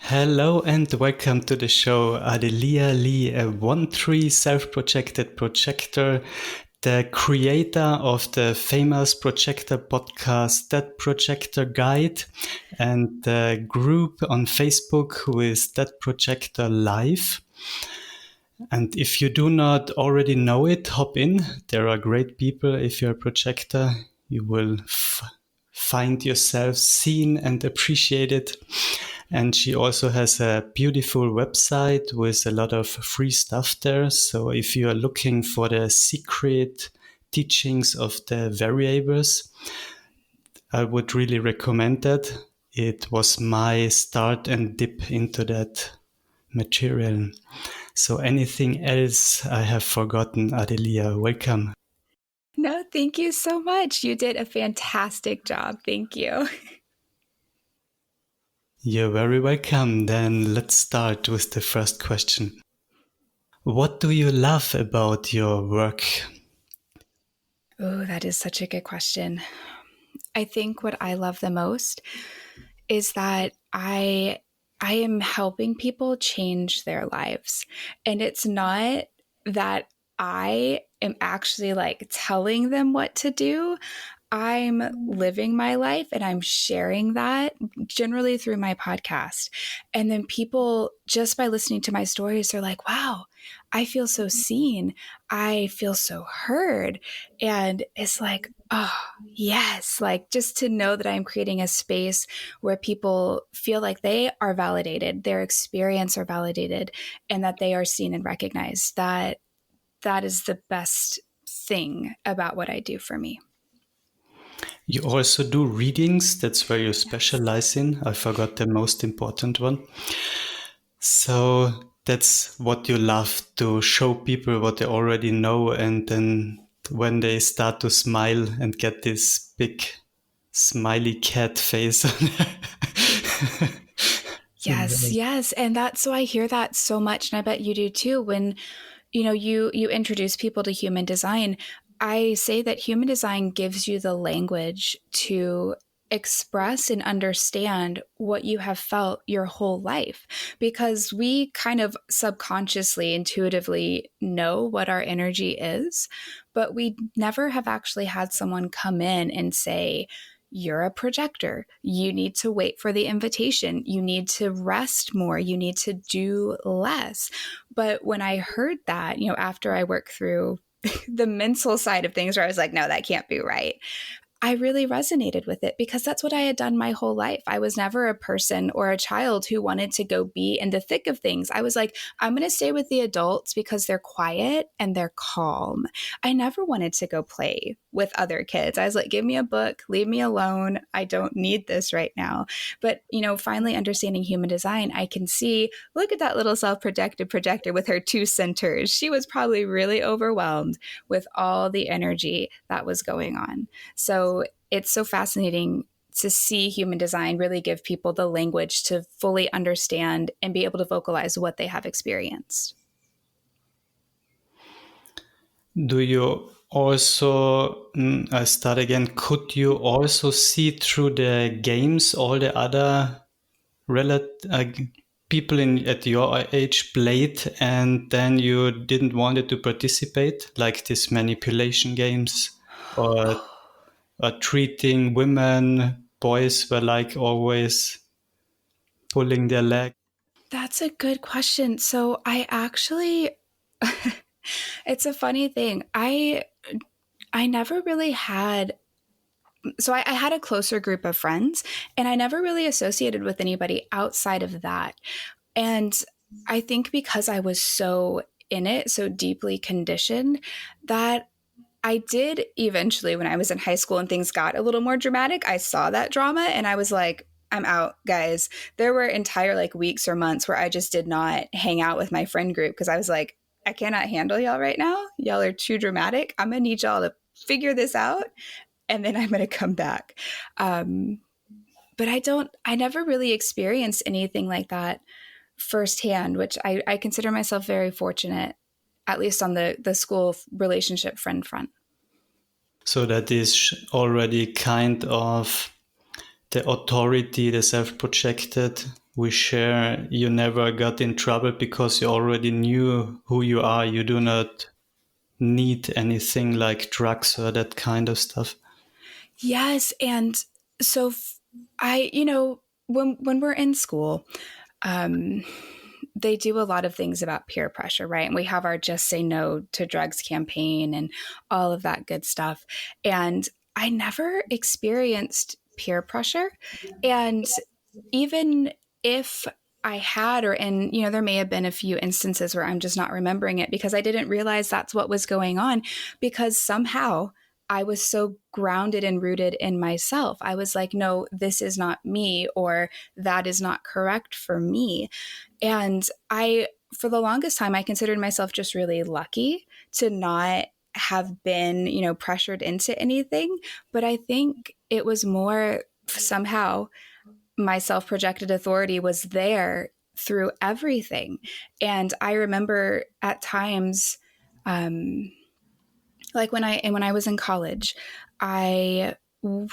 Hello and welcome to the show. Ardelia Lee, a 1-3 self-projected projector, the creator of the famous Projector podcast, That Projector Guide, and the group on Facebook with That Projector Live. And if you do not already know it, hop in. There are great people. If you're a projector, you will find yourself seen and appreciated. And she also has a beautiful website with a lot of free stuff there. So if you are looking for the secret teachings of the variables, I would really recommend that. It was my start and dip into that material. So anything else I have forgotten, Ardelia, welcome. No, thank you so much. You did a fantastic job. Thank you. You're very welcome. Then let's start with the first question. What do you love about your work? Oh, that is such a good question. I think what I love the most is that I am helping people change their lives. And it's not that I am actually like telling them what to do. I'm living my life and I'm sharing that generally through my podcast. And then people, just by listening to my stories, are like, wow, I feel so seen. I feel so heard. And it's like, oh, yes, like just to know that I'm creating a space where people feel like they are validated, their experience are validated, and that they are seen and recognized. That is the best thing about what I do for me. You also do readings. That's where you specialize in. I forgot the most important one. So that's what you love, to show people what they already know. And then when they start to smile and get this big smiley cat face on Yes, yes. And that's so I hear that so much. And I bet you do too. When, you introduce people to human design, I say that human design gives you the language to express and understand what you have felt your whole life, because we kind of subconsciously, intuitively know what our energy is, but we never have actually had someone come in and say, you're a projector. You need to wait for the invitation. You need to rest more. You need to do less. But when I heard that, after I worked through the mental side of things, where I was like, no, that can't be right, I really resonated with it, because that's what I had done my whole life. I was never a person or a child who wanted to go be in the thick of things. I was like, I'm going to stay with the adults because they're quiet and they're calm. I never wanted to go play with other kids. I was like, give me a book, leave me alone. I don't need this right now. But, finally understanding human design, I can see, look at that little self-projected projector with her 2 centers. She was probably really overwhelmed with all the energy that was going on. So it's so fascinating to see human design really give people the language to fully understand and be able to vocalize what they have experienced. Do you also, I start again, could you also see through the games all the other people at your age played, and then you didn't want it to participate, like these manipulation games, or treating women, boys were like always pulling their leg? That's a good question. So I actually, it's a funny thing. I never really had, so I had a closer group of friends, and I never really associated with anybody outside of that. And I think because I was so in it, so deeply conditioned, that I did eventually, when I was in high school and things got a little more dramatic, I saw that drama and I was like, I'm out, guys. There were entire like weeks or months where I just did not hang out with my friend group, because I was like, I cannot handle y'all right now. Y'all are too dramatic. I'm going to need y'all to figure this out, and then I'm going to come back. But I never really experienced anything like that firsthand, which I consider myself very fortunate, at least on the school relationship friend front. So that is already kind of the authority, the self-projected we share, you never got in trouble because you already knew who you are. You do not need anything like drugs or that kind of stuff. Yes. And so I, when we're in school, um, they do a lot of things about peer pressure, right? And we have our Just Say No to Drugs campaign and all of that good stuff. And I never experienced peer pressure. And even if I had, and there may have been a few instances where I'm just not remembering it because I didn't realize that's what was going on, because somehow I was so grounded and rooted in myself. I was like, no, this is not me, or that is not correct for me. And for the longest time, I considered myself just really lucky to not have been, pressured into anything. But I think it was more somehow my self projected authority was there through everything. And I remember at times, like when I was in college, I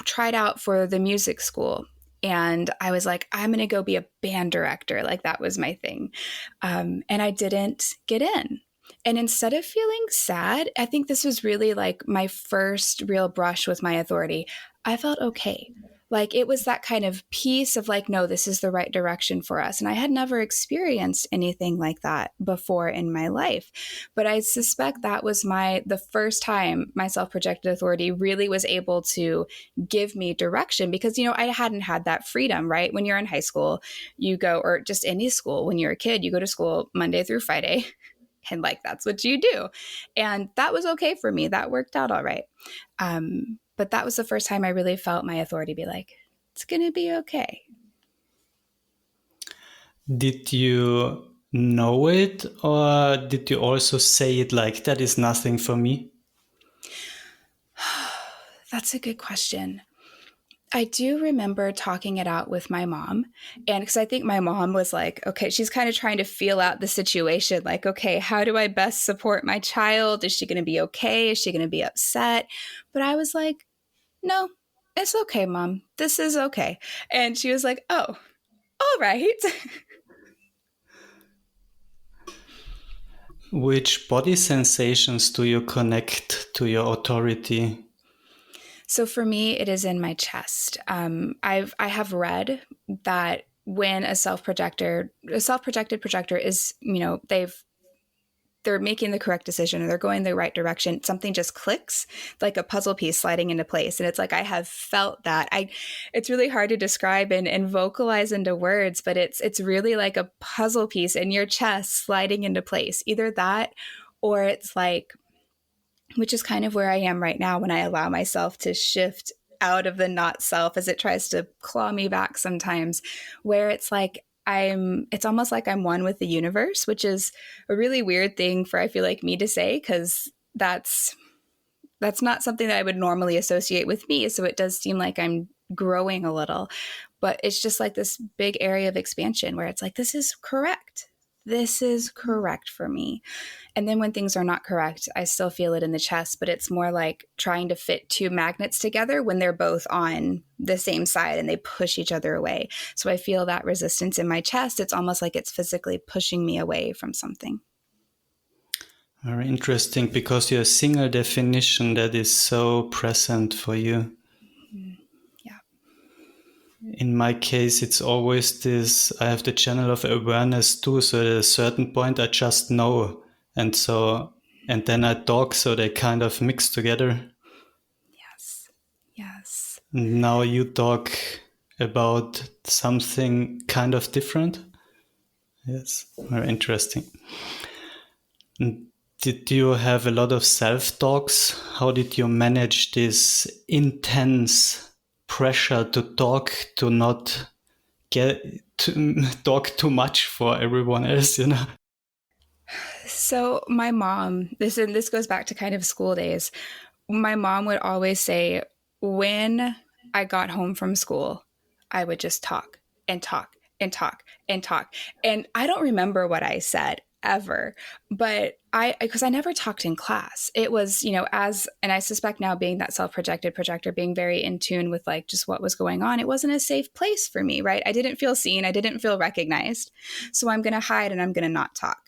tried out for the music school, and I was like, I'm going to go be a band director. Like that was my thing. And I didn't get in. And instead of feeling sad, I think this was really like my first real brush with my authority. I felt okay. Like it was that kind of peace of like, no, this is the right direction for us. And I had never experienced anything like that before in my life. But I suspect that was the first time my self-projected authority really was able to give me direction, because, I hadn't had that freedom, right? When you're in high school, you go, or just any school, when you're a kid, you go to school Monday through Friday. And like, that's what you do. And that was okay for me. That worked out all right. But that was the first time I really felt my authority be like, it's going to be okay. Did you know it, or did you also say it like, that is nothing for me? That's a good question. I do remember talking it out with my mom. And because I think my mom was like, okay, she's kind of trying to feel out the situation. Like, okay, how do I best support my child? Is she going to be okay? Is she going to be upset? But I was like, no, it's okay, Mom. This is okay. And she was like, oh, all right. Which body sensations do you connect to your authority? So for me, it is in my chest. I have read that when a self-projected projector is, they're making the correct decision or they're going the right direction, something just clicks, like a puzzle piece sliding into place. And it's like, I have felt that. It's really hard to describe and vocalize into words, but it's really like a puzzle piece in your chest sliding into place. Either that, or it's like, which is kind of where I am right now when I allow myself to shift out of the not self as it tries to claw me back sometimes, where it's like it's almost like I'm one with the universe, which is a really weird thing for, I feel like, me to say, because that's not something that I would normally associate with me. So it does seem like I'm growing a little, but it's just like this big area of expansion where it's like, this is correct. This is correct for me. And then when things are not correct, I still feel it in the chest, but it's more like trying to fit two magnets together when they're both on the same side and they push each other away. So I feel that resistance in my chest. It's almost like it's physically pushing me away from something. Very interesting, because your single definition that is so present for you. Yeah. In my case, it's always this, I have the channel of awareness too. So at a certain point, I just know. And then I talk, so they kind of mix together. Yes. Yes. Now you talk about something kind of different. Yes, very interesting. Did you have a lot of self-talks? How did you manage this intense pressure to talk, to not get to talk too much for everyone else, So my mom, this goes back to kind of school days. My mom would always say, when I got home from school, I would just talk and talk and talk and talk. And I don't remember what I said. ever. But because I never talked in class, it was, and I suspect now being that self-projected projector, being very in tune with like just what was going on, it wasn't a safe place for me, right? I didn't feel seen. I didn't feel recognized. So I'm going to hide and I'm going to not talk.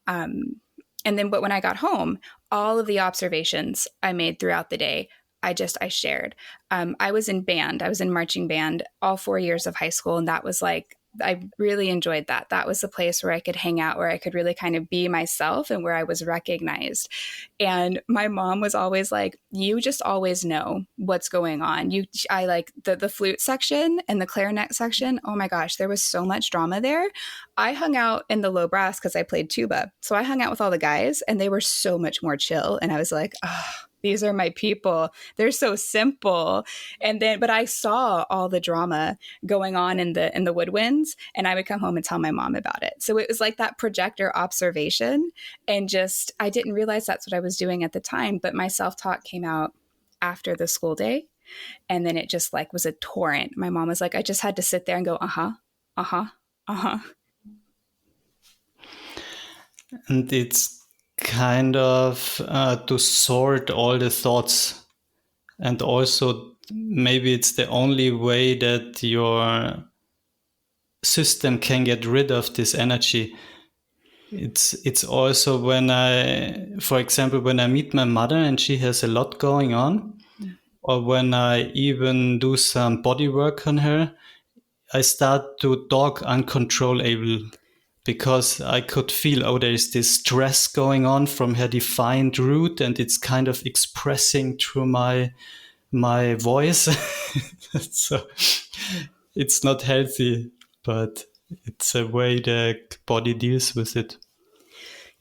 Um, but when I got home, all of the observations I made throughout the day, I shared. I was in band. I was in marching band all 4 years of high school. And that was like, I really enjoyed that. That was the place where I could hang out, where I could really kind of be myself and where I was recognized. And my mom was always like, you just always know what's going on. I like the flute section and the clarinet section. Oh my gosh, there was so much drama there. I hung out in the low brass because I played tuba. So I hung out with all the guys and they were so much more chill. And I was like, oh, these are my people. They're so simple. But I saw all the drama going on in the woodwinds, and I would come home and tell my mom about it. So it was like that projector observation, and just I didn't realize that's what I was doing at the time. But my self-talk came out after the school day, and then it just like was a torrent. My mom was like, I just had to sit there and go, uh-huh, uh-huh, uh-huh. And it's kind of to sort all the thoughts. And also, maybe it's the only way that your system can get rid of this energy. It's also when for example, when I meet my mother and she has a lot going on, or when I even do some body work on her, I start to talk uncontrollable because I could feel, oh, there is this stress going on from her defined root, and it's kind of expressing through my voice. So it's not healthy, but it's a way the body deals with it.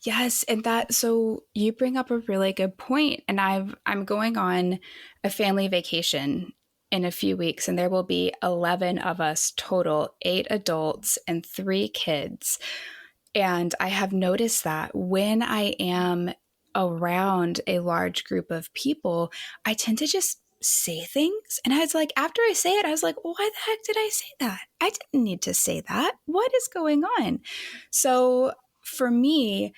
Yes, and so you bring up a really good point, and I'm going on a family vacation in a few weeks, and there will be 11 of us total, 8 adults and 3 kids. And I have noticed that when I am around a large group of people, I tend to just say things. And I was like, after I say it, I was like, why the heck did I say that? I didn't need to say that. What is going on? So for me,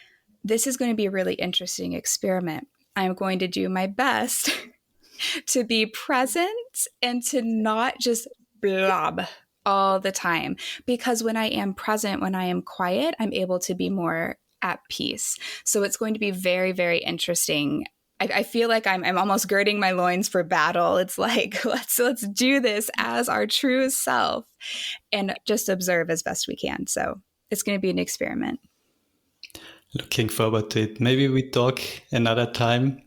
this is going to be a really interesting experiment. I'm going to do my best to be present and to not just blob all the time. Because when I am present, when I am quiet, I'm able to be more at peace. So it's going to be very, very interesting. I feel like I'm almost girding my loins for battle. It's like, let's do this as our true self and just observe as best we can. So it's going to be an experiment. Looking forward to it. Maybe we talk another time.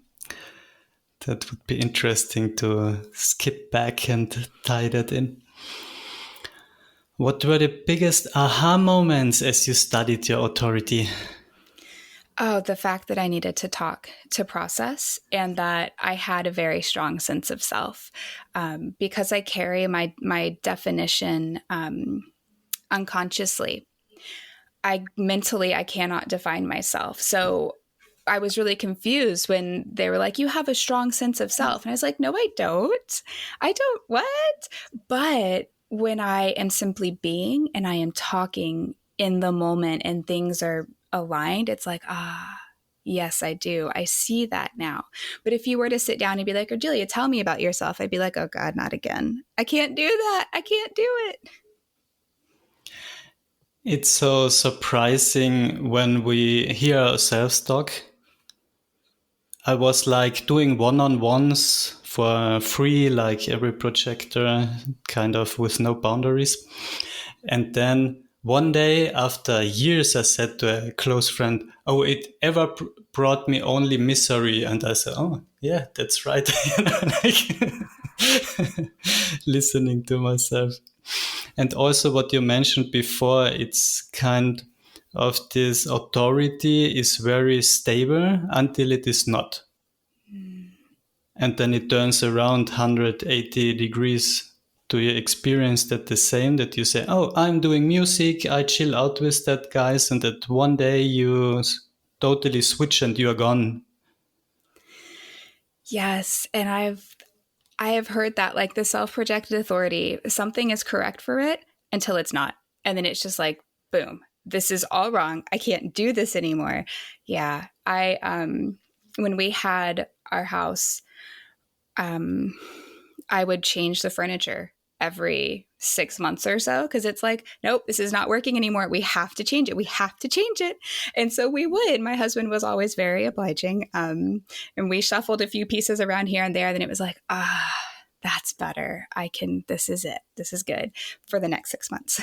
That would be interesting to skip back and tie that in. What were the biggest aha moments as you studied your authority? Oh, the fact that I needed to talk to process, and that I had a very strong sense of self, because I carry my definition unconsciously. I cannot define myself. So I was really confused when they were like, you have a strong sense of self. And I was like, no, I don't. I don't, what? But when I am simply being and I am talking in the moment and things are aligned, it's like, yes, I do. I see that now. But if you were to sit down and be like, Ardelia, tell me about yourself, I'd be like, oh God, not again. I can't do that. I can't do it. It's so surprising when we hear ourselves talk. I was like doing one-on-ones for free, like every projector, kind of with no boundaries. And then one day after years, I said to a close friend, oh, it ever brought me only misery. And I said, oh, yeah, that's right. Listening to myself. And also what you mentioned before, it's kind of this authority is very stable until it is not. And then it turns around 180 degrees. Do you experience that the same, that you say, oh, I'm doing music, I chill out with that guys, and that one day you totally switch and you are gone? Yes. And I have heard that, like, the self-projected authority, something is correct for it until it's not. And then it's just like, boom. this is all wrong. I can't do this anymore. Yeah. When we had our house, I would change the furniture every 6 months or so because it's like, nope, this is not working anymore. We have to change it. We have to change it. And so we would. My husband was always very obliging. And we shuffled a few pieces around here and there. Then it was like, that's better. This is it. This is good for the next 6 months.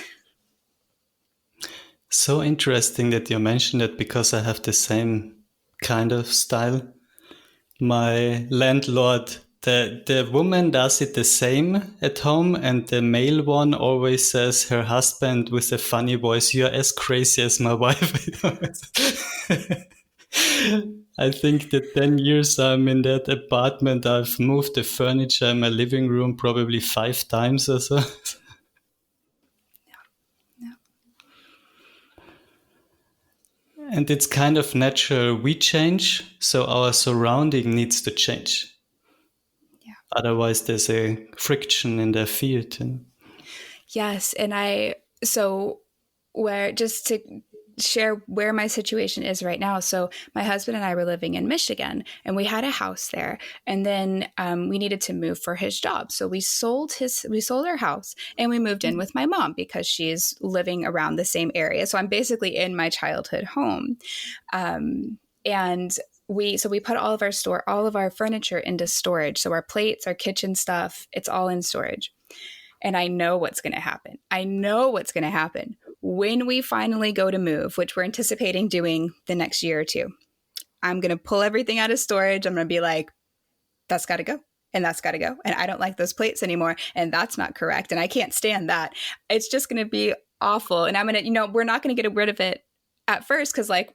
So interesting that you mentioned it, because I have the same kind of style. My landlord, the woman does it the same at home, and the male one always says her husband with a funny voice, "You're as crazy as my wife." I think the 10 years I'm in that apartment, I've moved the furniture in my living room probably 5 times or so. Yeah. And it's kind of natural. We change, so our surrounding needs to change. Yeah. Otherwise, there's a friction in the field. Yes. And where just to share where my situation is right now. So my husband and I were living in Michigan, and we had a house there, and then we needed to move for his job. So we sold our house, and we moved in with my mom because she's living around the same area. So I'm basically in my childhood home, and we put all of our furniture into storage. So our plates, our kitchen stuff, it's all in storage. And I know what's going to happen. I know what's going to happen when we finally go to move, which we're anticipating doing the next year or two. I'm going to pull everything out of storage. I'm going to be like, that's got to go. And that's got to go. And I don't like those plates anymore. And that's not correct. And I can't stand that. It's just going to be awful. And I'm going to, we're not going to get rid of it at first because, like,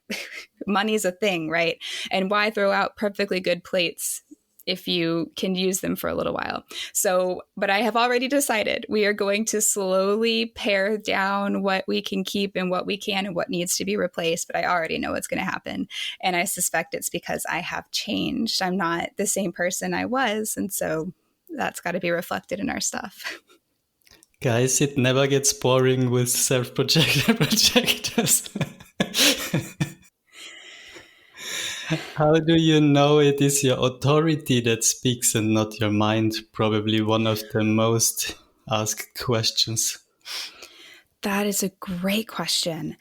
money's a thing, right? And why throw out perfectly good plates if you can use them for a little while? So, but I have already decided we are going to slowly pare down what we can keep and what we can and what needs to be replaced. But I already know what's going to happen. And I suspect it's because I have changed. I'm not the same person I was. And so that's got to be reflected in our stuff. Guys, it never gets boring with self-projected projectors. How do you know it is your authority that speaks and not your mind? Probably one of the most asked questions. That is a great question.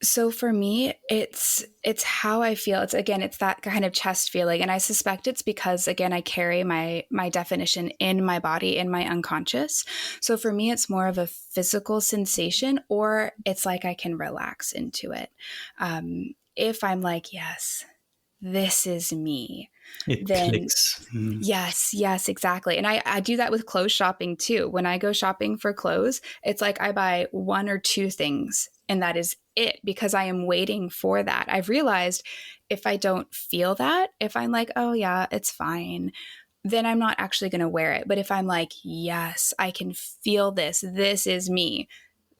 So for me, it's how I feel. It's that kind of chest feeling, and I suspect it's because, again, I carry my definition in my body, in my unconscious. So for me, it's more of a physical sensation, or it's like I can relax into it. If I'm like, yes, this is me, It then clicks. yes, exactly. And I do that with clothes shopping too. When I go shopping for clothes, it's like I buy one or two things and that is it, because I am waiting for that. I've realized if I don't feel that, if I'm like, oh yeah, it's fine, then I'm not actually going to wear it. But if I'm like, yes, I can feel this is me,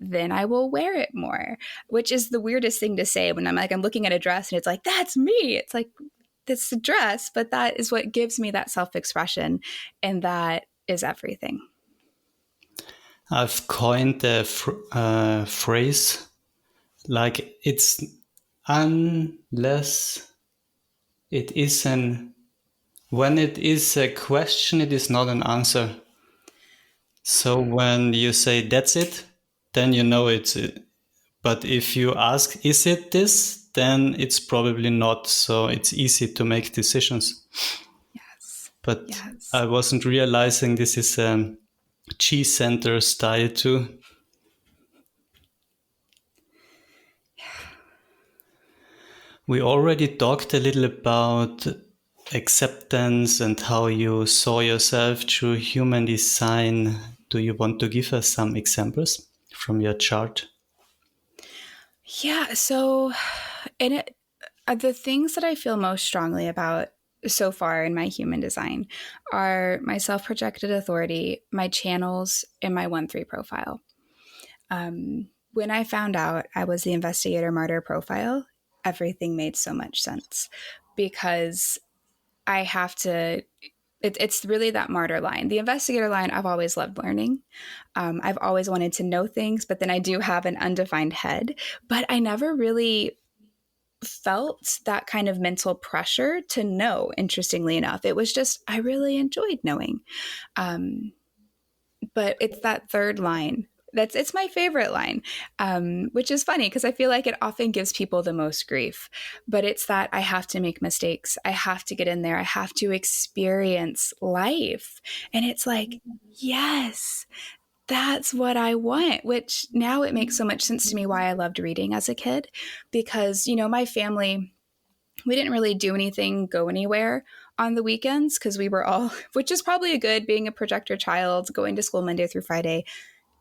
then I will wear it more, which is the weirdest thing to say when I'm looking at a dress and it's like, that's me. It's like, it's a dress, but that is what gives me that self-expression. And that is everything. I've coined the phrase, like, it's unless it is when it is a question, it is not an answer. So when you say that's it, then you know it's it. But if you ask, is it this? Then it's probably not. So it's easy to make decisions. Yes. But Yes. I wasn't realizing this is a G-center style too. We already talked a little about acceptance and how you saw yourself through human design. Do you want to give us some examples from your chart? Yeah. So, the things that I feel most strongly about so far in my human design are my self-projected authority, my channels, and my 1-3 profile. When I found out I was the investigator martyr profile, everything made so much sense, because I have to It's really that martyr line. The investigator line, I've always loved learning. I've always wanted to know things, but then I do have an undefined head. But I never really felt that kind of mental pressure to know, interestingly enough. It was just, I really enjoyed knowing. Um, but it's that third line. It's my favorite line, which is funny because I feel like it often gives people the most grief. But it's that I have to make mistakes. I have to get in there. I have to experience life. And it's like, yes, that's what I want, which now it makes so much sense to me why I loved reading as a kid. Because, my family, we didn't really do anything, go anywhere on the weekends because we were all, which is probably a good, being a projector child, going to school Monday through Friday,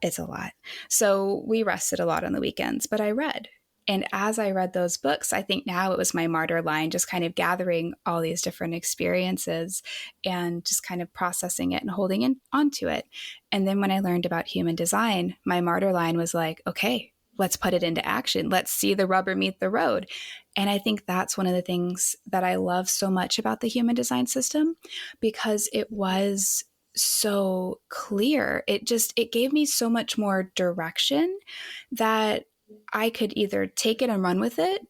it's a lot. So we rested a lot on the weekends, but I read. And as I read those books, I think now it was my martyr line, just kind of gathering all these different experiences and just kind of processing it and holding onto it. And then when I learned about human design, my martyr line was like, okay, let's put it into action. Let's see the rubber meet the road. And I think that's one of the things that I love so much about the human design system, because it was so clear. It gave me so much more direction that I could either take it and run with it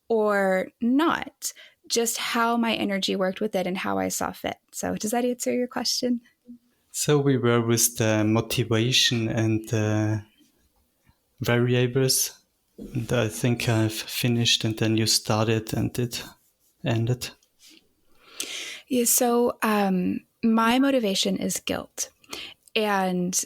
or not. Just how my energy worked with it and how I saw fit. So, does that answer your question? So we were with the motivation and the variables. And I think I've finished, and then you started and it ended. Yeah, so my motivation is guilt. And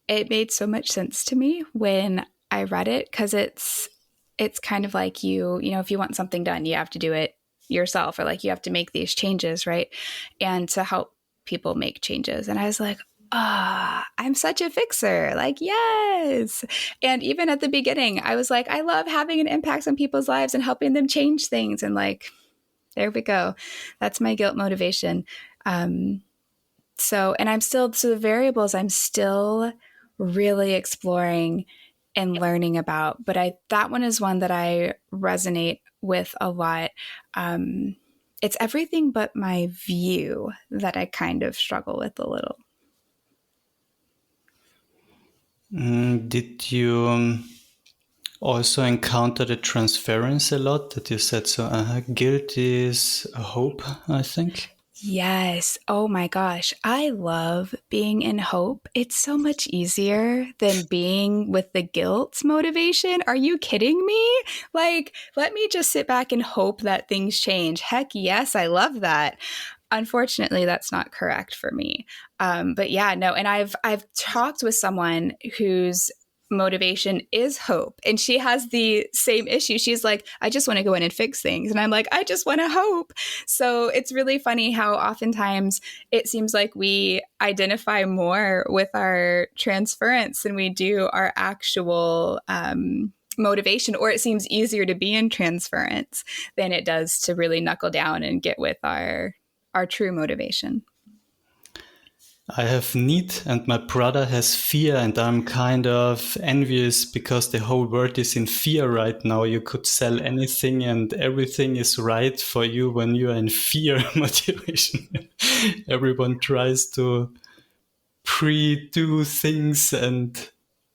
it made so much sense to me when I read it, because it's kind of like if you want something done, you have to do it yourself, or like you have to make these changes, right? And to help people make changes. And I was like, I'm such a fixer. Like, yes. And even at the beginning, I was like, I love having an impact on people's lives and helping them change things. And like, there we go. That's my guilt motivation. So the variables I'm still really exploring and learning about, but that one is one that I resonate with a lot. It's everything but my view that I kind of struggle with a little. Did you also encounter the transference a lot that you said? So guilt is a hope, I think. Yes. Oh my gosh. I love being in hope. It's so much easier than being with the guilt motivation. Are you kidding me? Like, let me just sit back and hope that things change. Heck yes, I love that. Unfortunately, that's not correct for me. But yeah, no. And I've talked with someone whose motivation is hope, and she has the same issue. She's like, I just want to go in and fix things, and I'm like, I just want to hope. So it's really funny how oftentimes it seems like we identify more with our transference than we do our actual motivation, or it seems easier to be in transference than it does to really knuckle down and get with our true motivation. I have need and my brother has fear, and I'm kind of envious because the whole world is in fear right now. You could sell anything and everything is right for you when you are in fear motivation. Everyone tries to pre-do things and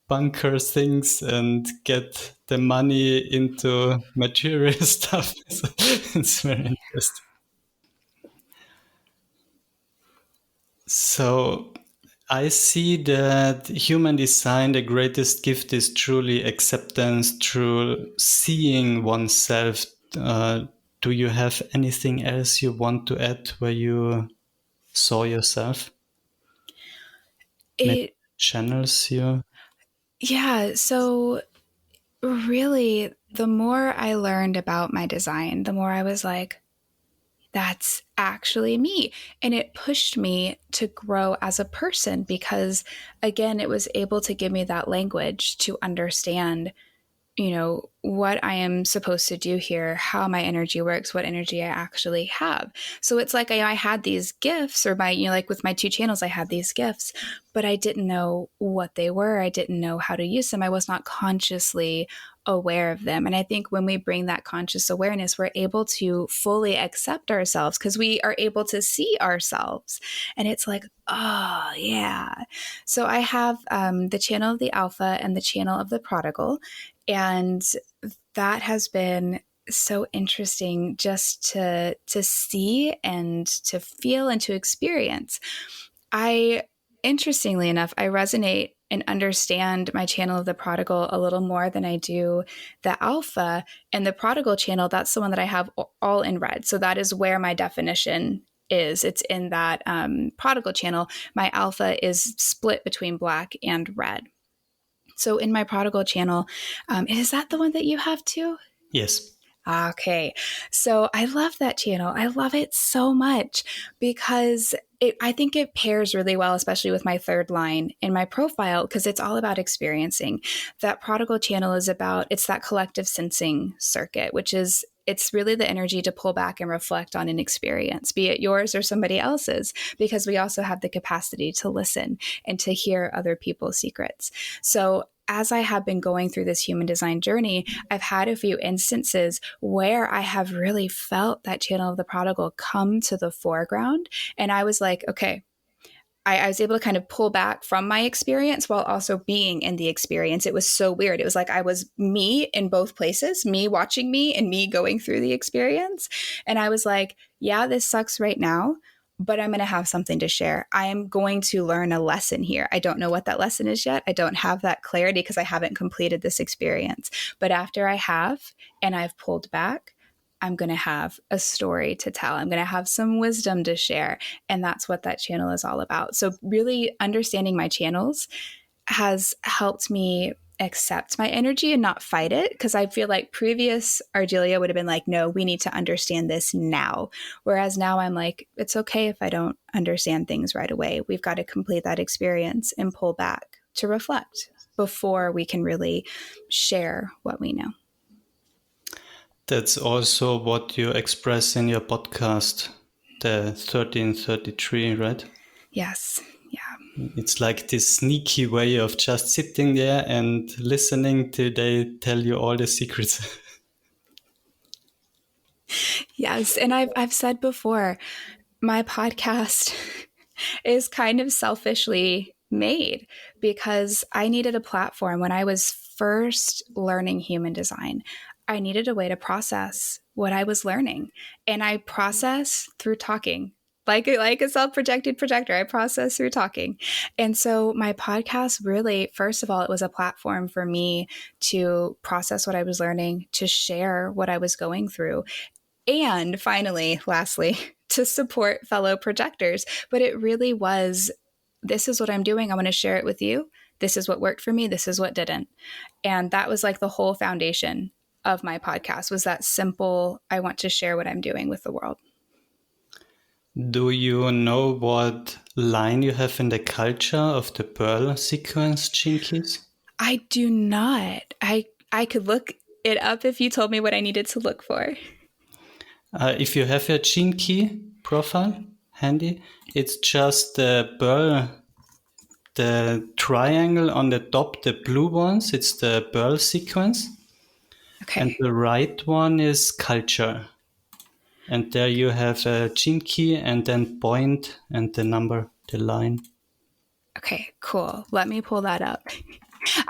bunker things and get the money into material stuff. So it's very interesting. So I see that human design, the greatest gift is truly acceptance through seeing oneself. Do you have anything else you want to add where you saw yourself? Maybe It channels you? Yeah, so really, the more I learned about my design, the more I was like, that's actually me. And it pushed me to grow as a person because, again, it was able to give me that language to understand what I am supposed to do here, how my energy works, what energy I actually have. So it's like I had these gifts, or like with my 2 channels, I had these gifts, but I didn't know what they were. I didn't know how to use them. I was not consciously aware of them. And I think when we bring that conscious awareness, we're able to fully accept ourselves because we are able to see ourselves. And it's like, oh, yeah. So I have the channel of the Alpha and the channel of the Prodigal. And that has been so interesting just to see and to feel and to experience. Interestingly enough, I resonate and understand my channel of the Prodigal a little more than I do the Alpha. And the Prodigal channel, that's the one that I have all in red. So that is where my definition is. It's in that Prodigal channel. My Alpha is split between black and red. So in my Prodigal channel, is that the one that you have too? Yes. Okay. So I love that channel. I love it so much because I think it pairs really well, especially with my third line in my profile, because it's all about experiencing. That Prodigal channel is about, it's that collective sensing circuit, which is, it's really the energy to pull back and reflect on an experience, be it yours or somebody else's, because we also have the capacity to listen and to hear other people's secrets. So as I have been going through this human design journey, I've had a few instances where I have really felt that channel of the Prodigal come to the foreground. And I was like, okay, I was able to kind of pull back from my experience while also being in the experience. It was so weird. It was like I was me in both places, me watching me and me going through the experience. And I was like, yeah, this sucks right now, but I'm going to have something to share. I am going to learn a lesson here. I don't know what that lesson is yet. I don't have that clarity because I haven't completed this experience. But after I have, and I've pulled back, I'm going to have a story to tell. I'm going to have some wisdom to share. And that's what that channel is all about. So really understanding my channels has helped me accept my energy and not fight it. Because I feel like previous Ardelia would have been like, no, we need to understand this now. Whereas now I'm like, it's okay if I don't understand things right away. We've got to complete that experience and pull back to reflect before we can really share what we know. That's also what you express in your podcast, the 1333, right? Yes. Yeah. It's like this sneaky way of just sitting there and listening till they tell you all the secrets. Yes. And I've said before, my podcast is kind of selfishly made because I needed a platform when I was first learning human design. I needed a way to process what I was learning. And I process through talking. Like a self-projected projector, I process through talking. And so my podcast really, first of all, it was a platform for me to process what I was learning, to share what I was going through. And finally, lastly, to support fellow projectors. But it really was, this is what I'm doing. I want to share it with you. This is what worked for me. This is what didn't. And that was like the whole foundation of my podcast, was that simple, I want to share what I'm doing with the world. Do you know what line you have in the culture of the Pearl sequence, Jinkies? I do not. I could look it up if you told me what I needed to look for. If you have your Gene Key profile handy, it's just the Pearl, the triangle on the top, the blue ones, it's the Pearl sequence. Okay. And the right one is culture. And there you have a Gene Key and then point and the number, the line. Okay, cool. Let me pull that up.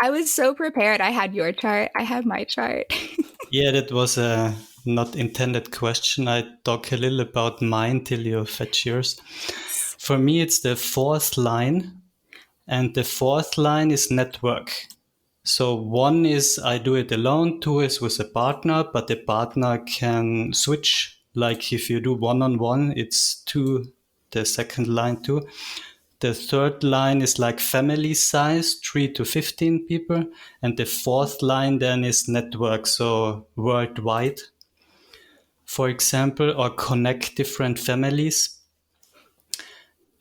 I was so prepared. I had your chart. I had my chart. Yeah, that was a not intended question. I talk a little about mine till you fetch yours. Yes. For me, it's the fourth line. And the fourth line is network. So one is I do it alone, two is with a partner, but the partner can switch. Like if you do one-on-one, it's two, the second line too. The third line is like family size, 3 to 15 people. And the fourth line then is network, so worldwide, for example, or connect different families.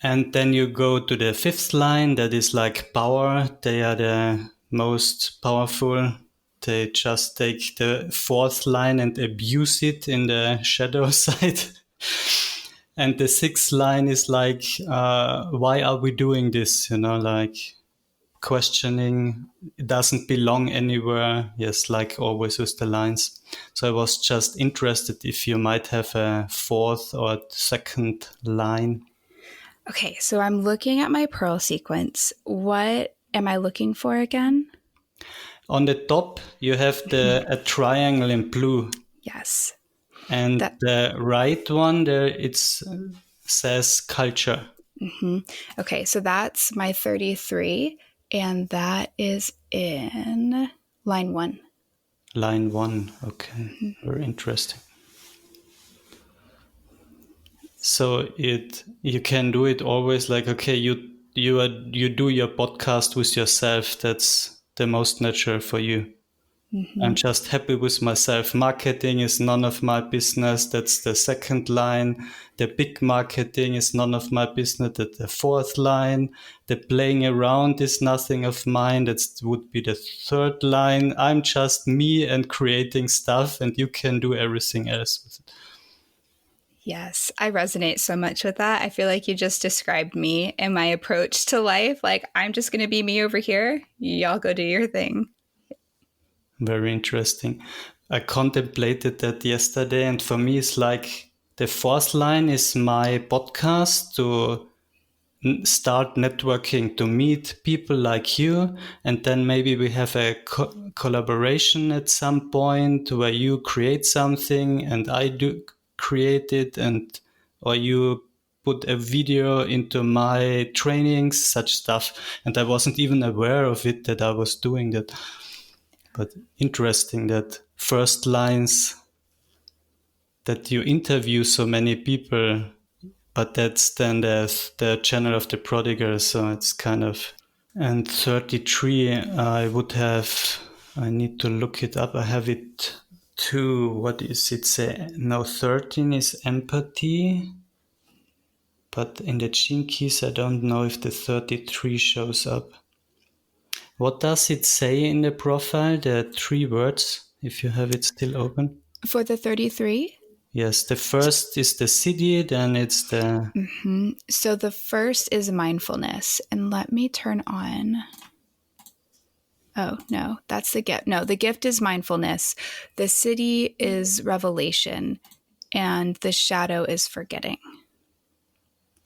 And then you go to the fifth line, that is like power. They are the most powerful, they just take the fourth line and abuse it in the shadow side. And the sixth line is like, why are we doing this? Like questioning, it doesn't belong anywhere. Yes, like always with the lines. So I was just interested if you might have a fourth or second line. Okay, so I'm looking at my pearl sequence. What am I looking for again? On the top, you have a triangle in blue. Yes. And That. the right one there, it says culture. Mm-hmm. Okay, so that's my 33, and that is in line 1. Line 1. Okay, very interesting. So you can do it always like, okay, you do your podcast with yourself. That's the most natural for you. I'm just happy with myself. Marketing is none of my business. That's the second line. The big marketing is none of my business. That's the fourth line. The playing around is nothing of mine. That would be the third line. I'm just me and creating stuff, and you can do everything else with it. Yes, I resonate so much with that. I feel like you just described me and my approach to life. Like, I'm just going to be me over here. Y'all go do your thing. Very interesting. I contemplated that yesterday, and for me, it's like the fourth line is my podcast to start networking, to meet people like you, and then maybe we have a collaboration at some point where you create something and I do create it, and or you put a video into my trainings, such stuff. And I wasn't even aware of it, that I was doing that. But interesting that first lines, that you interview so many people, but that's then the channel of the prodigal. So it's kind of, and 33, I need to look it up. I have it too. What is it say? No, 13 is empathy. But in the gene keys, I don't know if the 33 shows up. What does it say in the profile? The 3 words, if you have it still open. For the 33? Yes, the first is the city, then it's the... Mm-hmm. So the first is mindfulness. And let me turn on... Oh, no, that's the gift. No, the gift is mindfulness. The city is revelation. And the shadow is forgetting.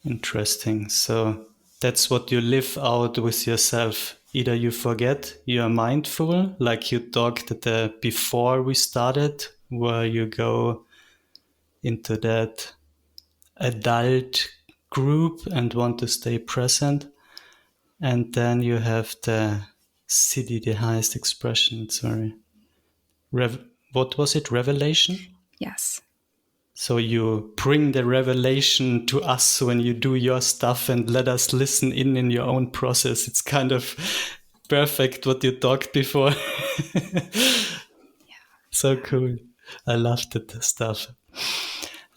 Interesting. So that's what you live out with yourself. Either you forget, you are mindful, like you talked before we started, where you go into that adult group and want to stay present. And then you have the city, the highest expression. Sorry. What was it? Revelation? Yes. So you bring the revelation to us when you do your stuff and let us listen in your own process. It's kind of perfect what you talked before. So cool. I loved that stuff.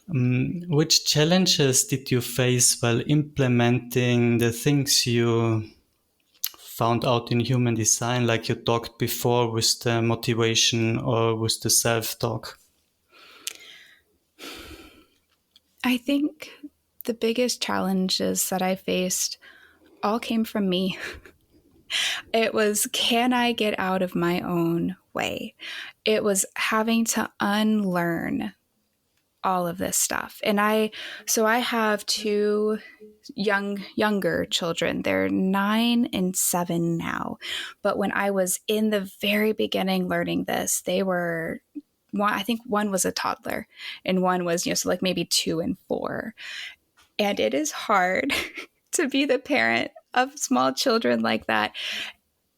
Which challenges did you face while implementing the things you found out in human design, like you talked before with the motivation or with the self-talk? I think the biggest challenges that I faced all came from me. It was, can I get out of my own way? It was having to unlearn all of this stuff. And I have 2 younger children. They're 9 and 7 now. But when I was in the very beginning learning this, they were I think one was a toddler and one was, so like maybe 2 and 4. And it is hard to be the parent of small children like that.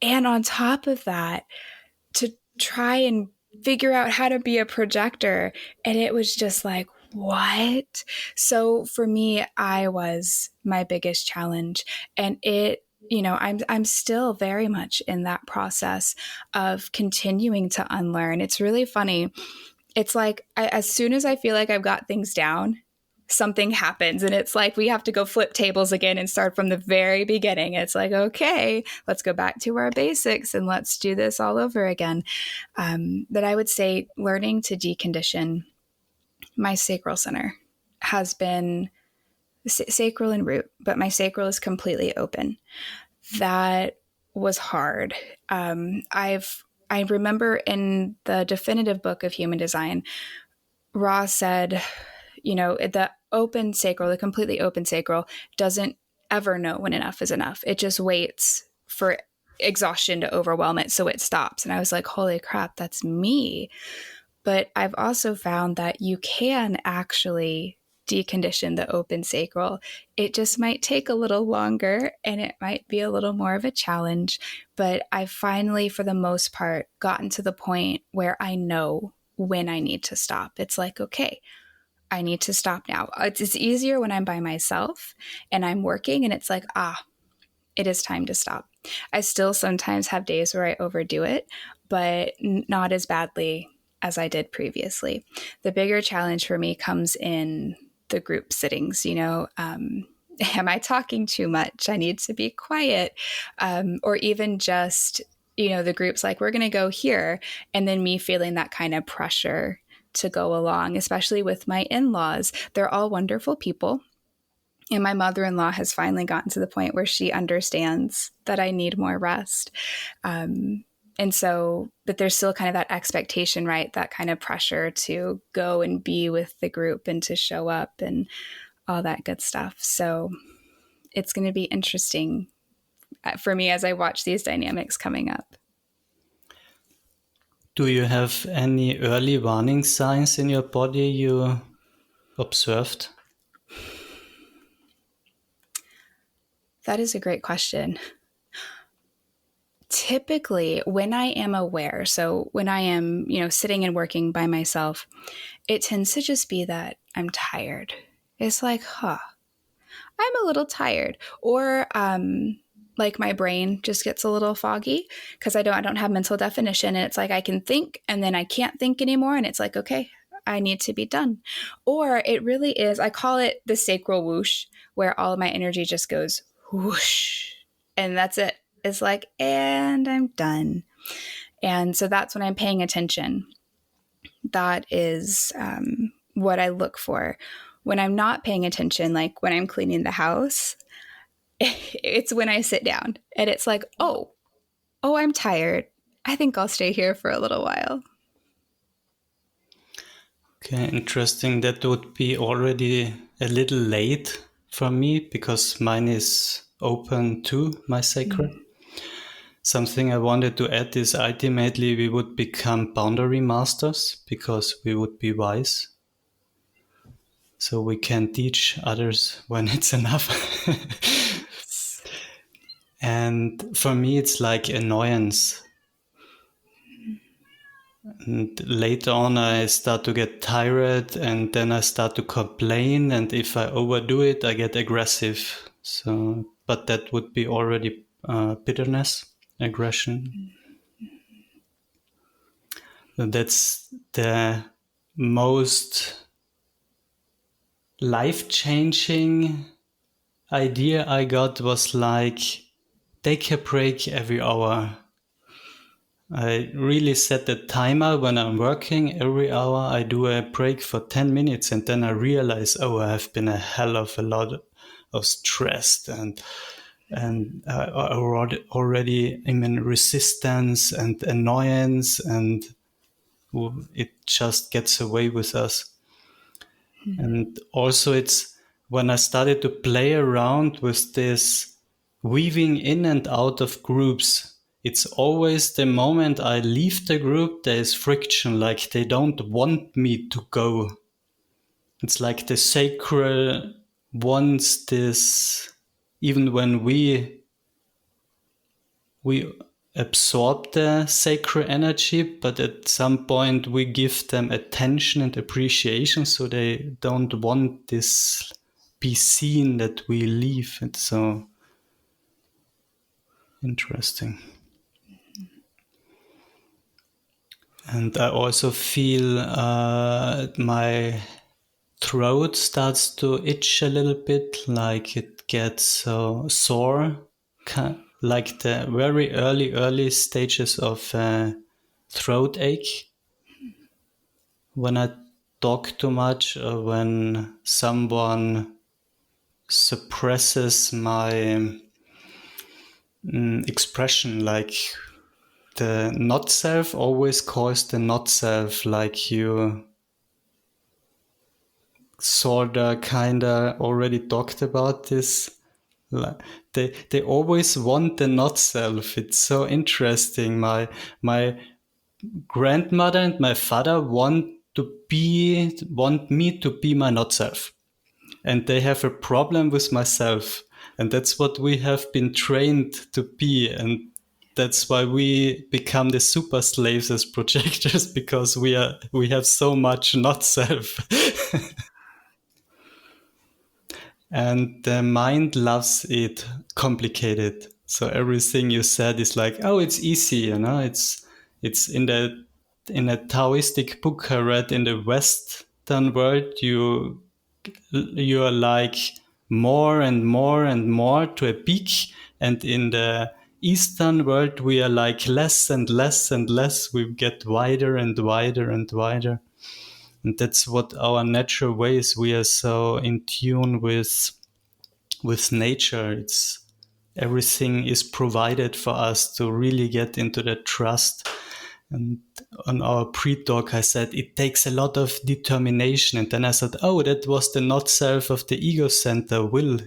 And on top of that, to try and figure out how to be a projector. And it was just like, what? So for me, I was my biggest challenge. And I'm still very much in that process of continuing to unlearn. It's really funny. It's like as soon as I feel like I've got things down, something happens and it's like we have to go flip tables again and start from the very beginning. It's like, okay, let's go back to our basics and let's do this all over again. But I would say learning to decondition my sacral center has been sacral and root, but my sacral is completely open. That was hard. I remember in the definitive book of human design, Ra said, the open sacral, the completely open sacral, doesn't ever know when enough is enough. It just waits for exhaustion to overwhelm it, so it stops. And I was like, holy crap, that's me. But I've also found that you can actually decondition the open sacral. It just might take a little longer and it might be a little more of a challenge. But I've finally, for the most part, gotten to the point where I know when I need to stop. It's like, okay, I need to stop now. It's easier when I'm by myself and I'm working and it's like, it is time to stop. I still sometimes have days where I overdo it, but not as badly as I did previously. The bigger challenge for me comes in the group sittings. Am I talking too much? I need to be quiet. Or even just, the group's like, we're going to go here. And then me feeling that kind of pressure to go along, especially with my in-laws. They're all wonderful people. And my mother-in-law has finally gotten to the point where she understands that I need more rest. And so, but there's still kind of that expectation, right? That kind of pressure to go and be with the group and to show up and all that good stuff. So it's going to be interesting for me as I watch these dynamics coming up. Do you have any early warning signs in your body you observed? That is a great question. Typically, when I am aware, so when I am, sitting and working by myself, it tends to just be that I'm tired. It's like, I'm a little tired. Or like my brain just gets a little foggy because I don't have mental definition. And it's like I can think and then I can't think anymore. And it's like, okay, I need to be done. Or it really is, I call it the sacral whoosh, where all of my energy just goes whoosh. And that's it. It's like, and I'm done. And so that's when I'm paying attention. That is what I look for. When I'm not paying attention, like when I'm cleaning the house, it's when I sit down and it's like, oh, I'm tired. I think I'll stay here for a little while. Okay, interesting. That would be already a little late for me because mine is open too, my sacral. Something I wanted to add is ultimately we would become boundary masters because we would be wise. So we can teach others when it's enough. And for me, it's like annoyance. And later on, I start to get tired and then I start to complain. And if I overdo it, I get aggressive. So, but that would be already bitterness, aggression. That's the most life-changing idea I got was like, take a break every hour. I really set the timer when I'm working. Every hour I do a break for 10 minutes and then I realize, I have been a hell of a lot of stressed and already I'm in resistance and annoyance and it just gets away with us. And also it's when I started to play around with this weaving in and out of groups, it's always the moment I leave the group, there is friction, like they don't want me to go. It's like the sacral wants this, even when we absorb the sacred energy, but at some point we give them attention and appreciation, so they don't want this be seen that we leave. It's so interesting. And I also feel my throat starts to itch a little bit, like it gets sore, like the very early stages of throat ache when I talk too much, or when someone suppresses my expression, like the not self always calls the not self, like you sorta kinda already talked about this. They always want the not self. It's so interesting. My grandmother and my father want me to be my not self, and they have a problem with myself, and that's what we have been trained to be, and that's why we become the super slaves as projectors, because we have so much not self. And the mind loves it complicated. So everything you said is like, oh, it's easy, it's in a Taoistic book I read in the Western world, you are like more and more and more to a peak, and in the Eastern world we are like less and less and less. We get wider and wider and wider, and that's what our natural way is. We are so in tune with nature. It's everything is provided for us to really get into that trust. And on our pre-talk, I said it takes a lot of determination. And then I said, oh, that was the not self of the ego center will,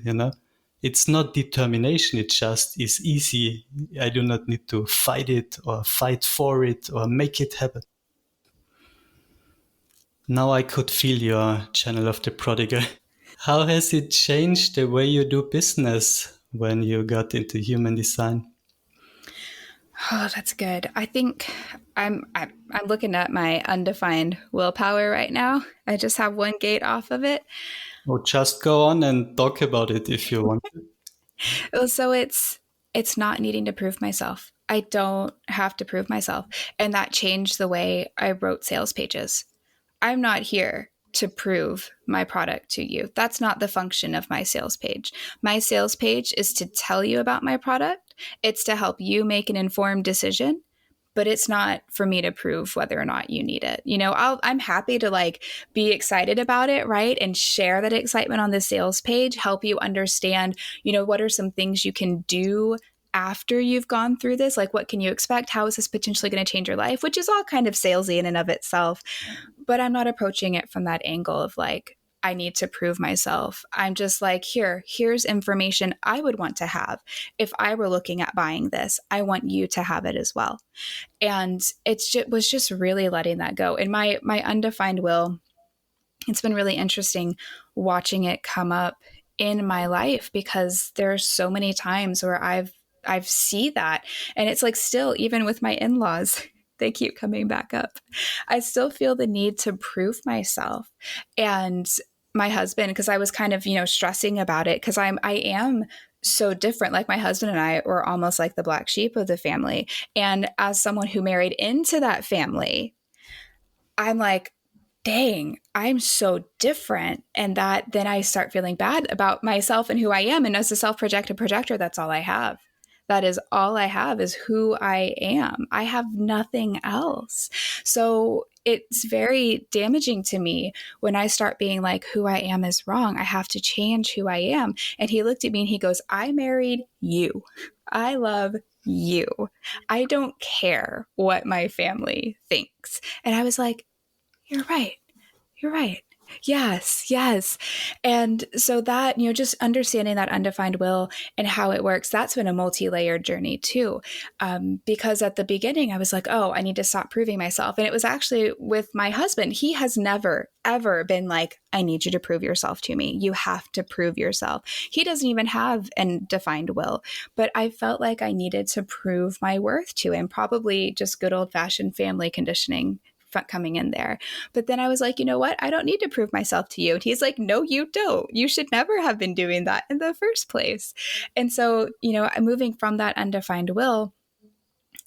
It's not determination. It just is easy. I do not need to fight it or fight for it or make it happen. Now I could feel your channel of the prodigal. How has it changed the way you do business when you got into human design? Oh, that's good. I think I'm looking at my undefined willpower right now. I just have one gate off of it. Or just go on and talk about it if you want. So it's not needing to prove myself. I don't have to prove myself. And that changed the way I wrote sales pages. I'm not here to prove my product to you. That's not the function of my sales page. My sales page is to tell you about my product. It's to help you make an informed decision, but it's not for me to prove whether or not you need it. I'm happy to be excited about it, right? And share that excitement on the sales page, help you understand, what are some things you can do after you've gone through this? Like, what can you expect? How is this potentially going to change your life? Which is all kind of salesy in and of itself. But I'm not approaching it from that angle of I need to prove myself. I'm just like, here's information I would want to have. If I were looking at buying this, I want you to have it as well. And was just really letting that go. And my undefined will, it's been really interesting watching it come up in my life, because there's so many times where I've see that. And it's like, still, even with my in-laws, they keep coming back up. I still feel the need to prove myself. And my husband, because I was kind of, stressing about it, because I am so different. Like, my husband and I were almost like the black sheep of the family. And as someone who married into that family, I'm like, dang, I'm so different. And that then I start feeling bad about myself and who I am. And as a self-projected projector, that's all I have. That is all I have, is who I am. I have nothing else. So it's very damaging to me when I start being like, who I am is wrong. I have to change who I am. And he looked at me and he goes, I married you. I love you. I don't care what my family thinks. And I was like, you're right. You're right. Yes. And so that, just understanding that undefined will and how it works, that's been a multi-layered journey too. Because at the beginning I was like, oh, I need to stop proving myself. And it was actually with my husband. He has never, ever been like, I need you to prove yourself to me. You have to prove yourself. He doesn't even have a defined will, but I felt like I needed to prove my worth to him, probably just good old fashioned family conditioning coming in there. But then I was like, you know what? I don't need to prove myself to you. And he's like, no, you don't. You should never have been doing that in the first place. And so, moving from that undefined will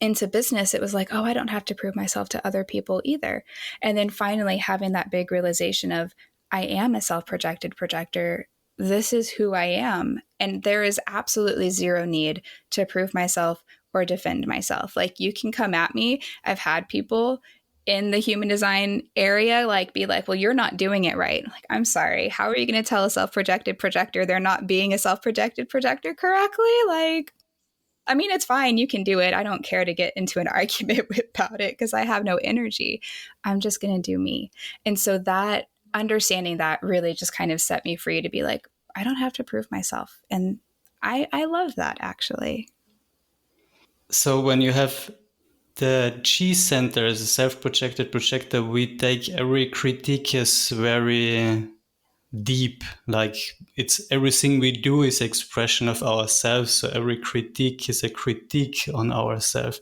into business, it was like, oh, I don't have to prove myself to other people either. And then finally having that big realization of, I am a self-projected projector. This is who I am. And there is absolutely zero need to prove myself or defend myself. Like, you can come at me. I've had people in the human design area like be like, well, you're not doing it right. Like, I'm sorry, how are you going to tell a self-projected projector they're not being a self-projected projector correctly? Like, I mean, it's fine, you can do it. I don't care to get into an argument about it because I have no energy. I'm just going to do me. And so that understanding that really just kind of set me free to be like, I don't have to prove myself. And I love that, actually. So when you have the G center as a self-projected projector, we take every critique as very deep. Like, it's everything we do is expression of ourselves. So every critique is a critique on ourselves.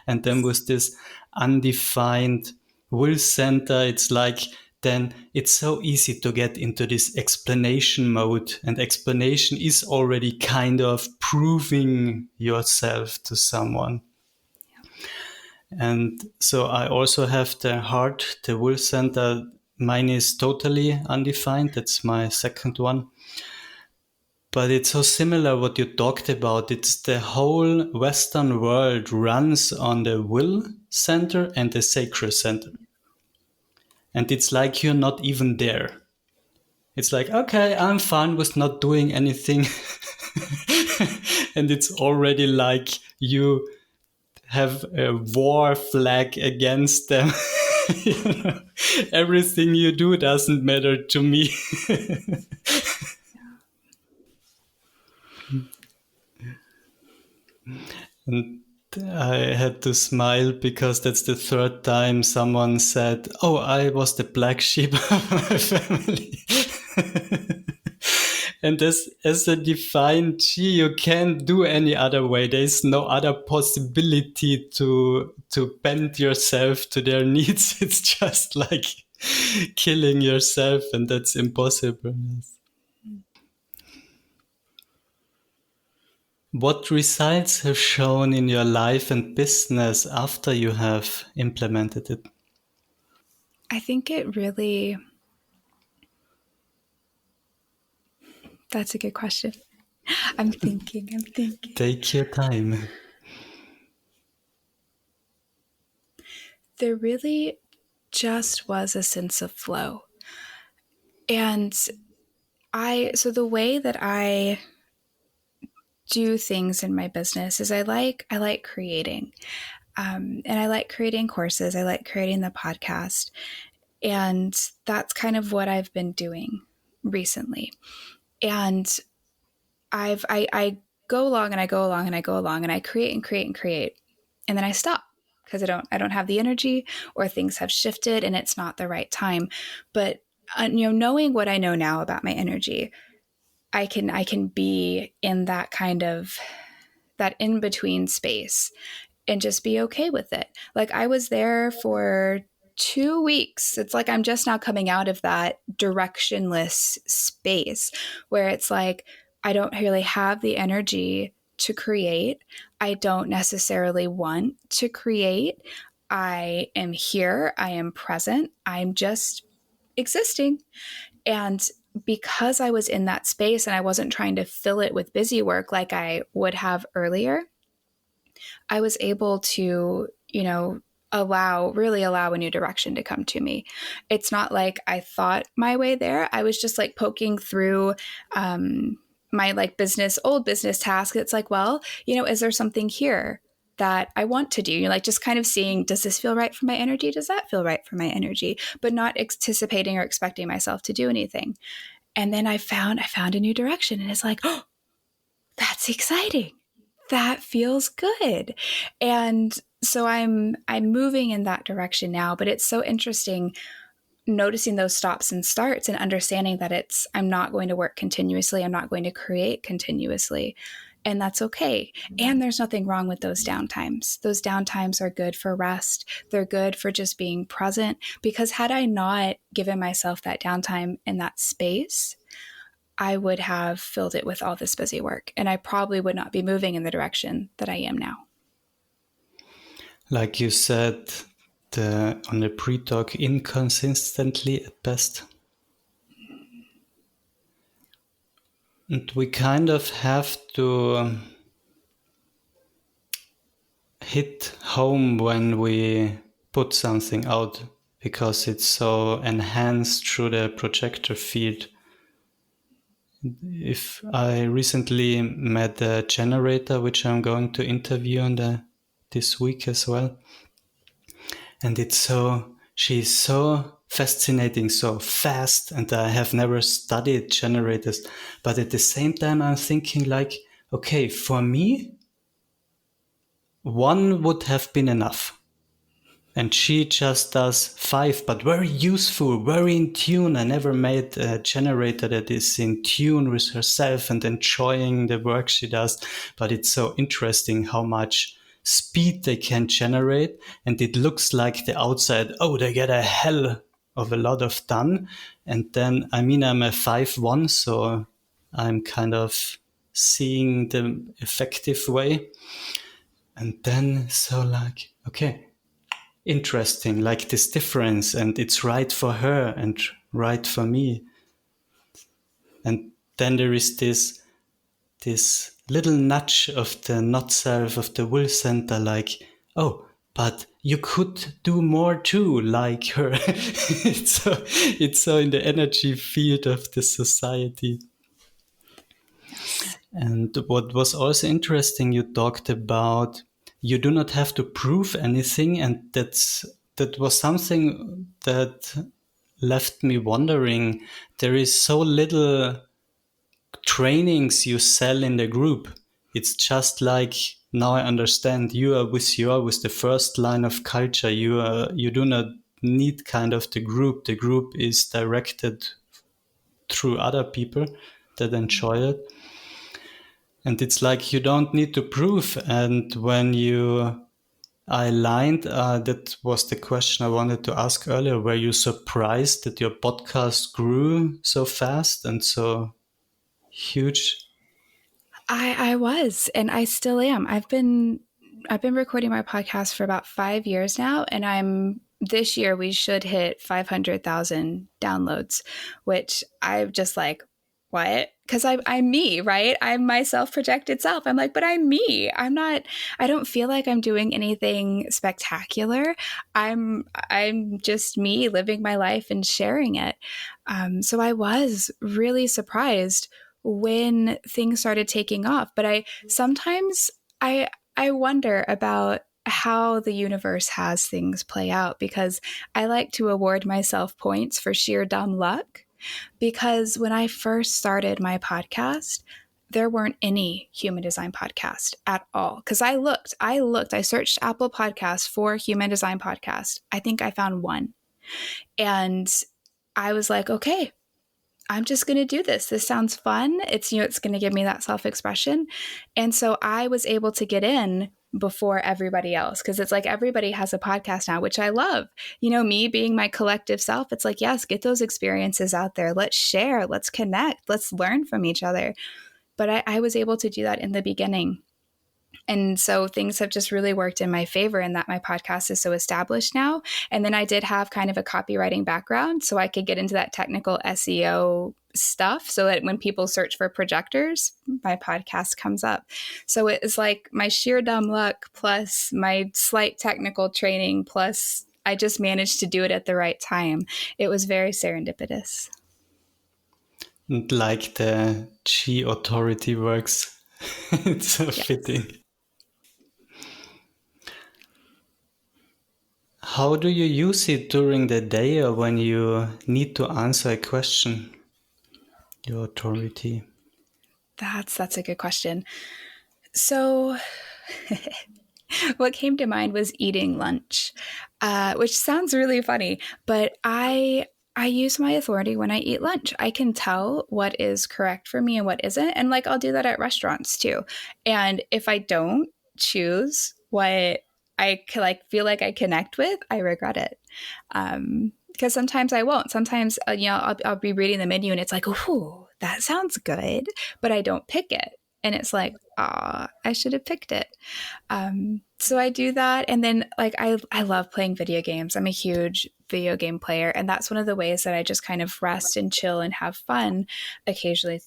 And then with this undefined will center, it's like, then it's so easy to get into this explanation mode. And explanation is already kind of proving yourself to someone. And so I also have the heart, the will center. Mine is totally undefined. That's my second one. But it's so similar what you talked about. It's the whole Western world runs on the will center and the sacral center. And it's like you're not even there. It's like, okay, I'm fine with not doing anything. And it's already like you have a war flag against them. You know, everything you do doesn't matter to me. And I had to smile because that's the third time someone said, oh, I was the black sheep of my family. And as a defined G, you can't do any other way. There's no other possibility to bend yourself to their needs. It's just like killing yourself, and that's impossible. What results have shown in your life and business after you have implemented it? I think it really, that's a good question. I'm thinking. Take your time. There really just was a sense of flow. And so the way that I do things in my business is I like creating. And I like creating courses. I like creating the podcast. And that's kind of what I've been doing recently. And I go along and I go along and I go along and I create and create and create. And then I stop because I don't have the energy, or things have shifted and it's not the right time. But knowing what I know now about my energy, I can be in that kind of that in between space and just be okay with it. Like, I was there for 2 weeks. It's like I'm just now coming out of that directionless space where it's like I don't really have the energy to create. I don't necessarily want to create. I am here. I am present. I'm just existing. And because I was in that space and I wasn't trying to fill it with busy work like I would have earlier, I was able to, really allow a new direction to come to me. It's not like I thought my way there. I was just like poking through my like old business task. It's like, well, is there something here that I want to do? You're like just kind of seeing, does this feel right for my energy? Does that feel right for my energy? But not anticipating or expecting myself to do anything. And then I found a new direction, and it's like, oh, that's exciting. That feels good. And so I'm moving in that direction now, but it's so interesting noticing those stops and starts and understanding that I'm not going to work continuously. I'm not going to create continuously. And that's okay. And there's nothing wrong with those downtimes. Those downtimes are good for rest. They're good for just being present. Because had I not given myself that downtime in that space, I would have filled it with all this busy work. And I probably would not be moving in the direction that I am now. Like you said on the pre-talk, inconsistently at best. And we kind of have to hit home when we put something out because it's so enhanced through the projector feed. If I recently met a generator, which I'm going to interview this week as well, and she's so fascinating, so fast, and I have never studied generators, but at the same time I'm thinking like, okay, for me, one would have been enough. And she just does 5, but very useful, very in tune. I never made a generator that is in tune with herself and enjoying the work she does. But it's so interesting how much speed they can generate. And it looks like the outside, oh, they get a hell of a lot of done. And then, I mean, I'm a 5-1, so I'm kind of seeing the effective way. And then, so like, okay, interesting, like this difference, and it's right for her and right for me. And then there is this little nudge of the not self, of the will center, like, oh, but you could do more too, like her. It's so in the energy field of the society. Yes. And what was also interesting, you talked about you do not have to prove anything, and that was something that left me wondering. There is so little trainings you sell in the group. It's just like, now I understand, you are with the first line of culture. You do not need kind of the group. The group is directed through other people that enjoy it. And it's like you don't need to prove. And when I aligned, that was the question I wanted to ask earlier. Were you surprised that your podcast grew so fast and so huge? I was, and I still am. I've been recording my podcast for about 5 years now, and this year we should hit 500,000 downloads, which I'm just like, what? Because I'm me, right? I'm my self projected self. I'm like, but I'm me. I don't feel like I'm doing anything spectacular. I'm just me living my life and sharing it. So I was really surprised when things started taking off. But I I wonder about how the universe has things play out, because I like to award myself points for sheer dumb luck. Because when I first started my podcast, there weren't any human design podcast at all. Because I searched Apple Podcasts for human design podcast. I think I found one. And I was like, okay, I'm just going to do this. This sounds fun. It's going to give me that self-expression. And so I was able to get in before everybody else, because it's like everybody has a podcast now, which I love. Me being my collective self, it's like, yes, get those experiences out there. Let's share, let's connect, let's learn from each other. But I was able to do that in the beginning. And so things have just really worked in my favor in that my podcast is so established now. And then I did have kind of a copywriting background, so I could get into that technical SEO stuff so that when people search for projectors, my podcast comes up. So it is like my sheer dumb luck plus my slight technical training plus I just managed to do it at the right time. It was very serendipitous. Like the G authority works. It's so Yes. fitting. How do you use it during the day or when you need to answer a question? Your authority. That's a good question. So what came to mind was eating lunch, which sounds really funny, but I use my authority when I eat lunch. I can tell what is correct for me and what isn't, and like I'll do that at restaurants too. And if I don't choose what I feel like I connect with, I regret it. Because sometimes I won't. Sometimes I'll be reading the menu and it's like, ooh, that sounds good, but I don't pick it. And it's like, ah, I should have picked it. So I do that. And then like, I love playing video games. I'm a huge video game player. And that's one of the ways that I just kind of rest and chill and have fun occasionally,